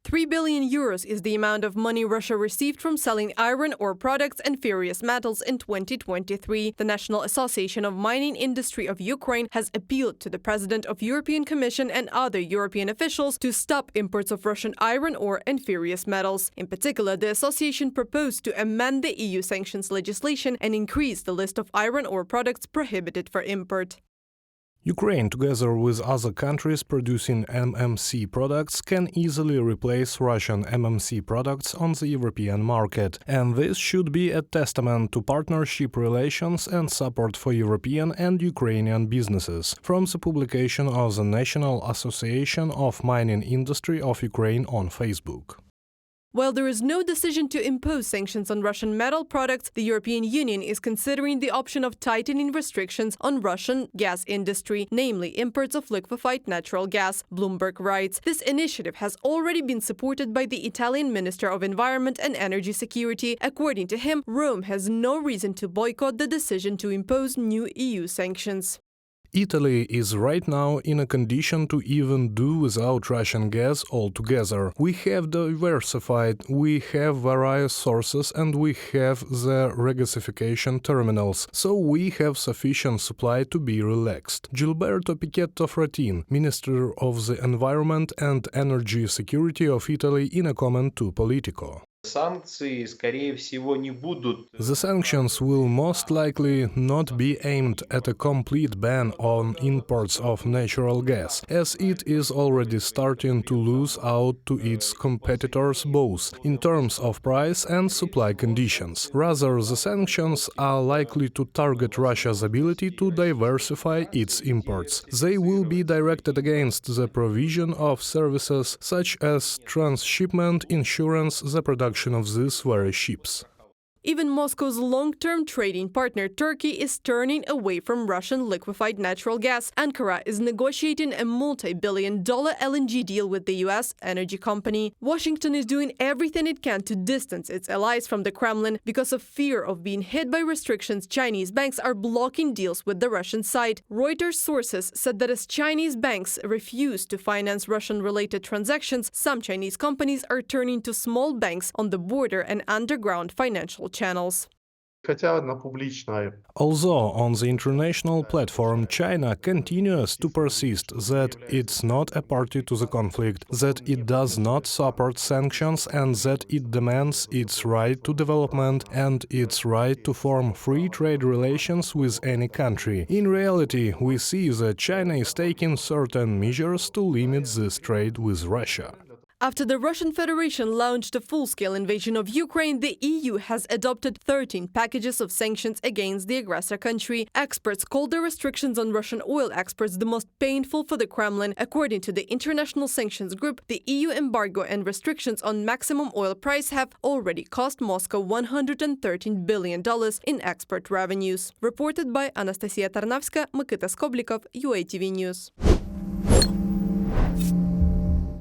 3 billion euros is the amount of money Russia received from selling iron ore products and ferrous metals in 2023. The National Association of Mining Industry of Ukraine has appealed to the President of European Commission and other European officials to stop imports of Russian iron ore and ferrous metals. In particular, the association proposed to amend the EU sanctions legislation and increase the list of iron ore products prohibited for import. Ukraine, together with other countries producing MMC products, can easily replace Russian MMC products on the European market, and this should be a testament to partnership relations and support for European and Ukrainian businesses, from the publication of the National Association of Mining Industry of Ukraine on Facebook. While there is no decision to impose sanctions on Russian metal products, the European Union is considering the option of tightening restrictions on Russian gas industry, namely imports of liquefied natural gas, Bloomberg writes. This initiative has already been supported by the Italian Minister of Environment and Energy Security. According to him, Rome has no reason to boycott the decision to impose new EU sanctions. Italy is right now in a condition to even do without Russian gas altogether. We have diversified, we have various sources, and we have the regasification terminals, so we have sufficient supply to be relaxed. Gilberto Pichetto Fratin, Minister of the Environment and Energy Security of Italy, in a comment to Politico. The sanctions will most likely not be aimed at a complete ban on imports of natural gas, as it is already starting to lose out to its competitors both in terms of price and supply conditions. Rather, the sanctions are likely to target Russia's ability to diversify its imports. They will be directed against the provision of services such as transshipment insurance, the production of these very ships. Even Moscow's long-term trading partner Turkey is turning away from Russian liquefied natural gas. Ankara is negotiating a multi-billion-dollar LNG deal with the U.S. energy company. Washington is doing everything it can to distance its allies from the Kremlin. Because of fear of being hit by restrictions, Chinese banks are blocking deals with the Russian side. Reuters sources said that as Chinese banks refuse to finance Russian-related transactions, some Chinese companies are turning to small banks on the border and underground financial channels. Although on the international platform China continues to persist that it's not a party to the conflict, that it does not support sanctions, and that it demands its right to development and its right to form free trade relations with any country. In reality, we see that China is taking certain measures to limit this trade with Russia. After the Russian Federation launched a full-scale invasion of Ukraine, the EU has adopted 13 packages of sanctions against the aggressor country. Experts call the restrictions on Russian oil exports the most painful for the Kremlin. According to the International Sanctions Group, the EU embargo and restrictions on maximum oil price have already cost Moscow $113 billion in export revenues. Reported by Anastasia Tarnavska, Mykita Skoblikov, UATV News.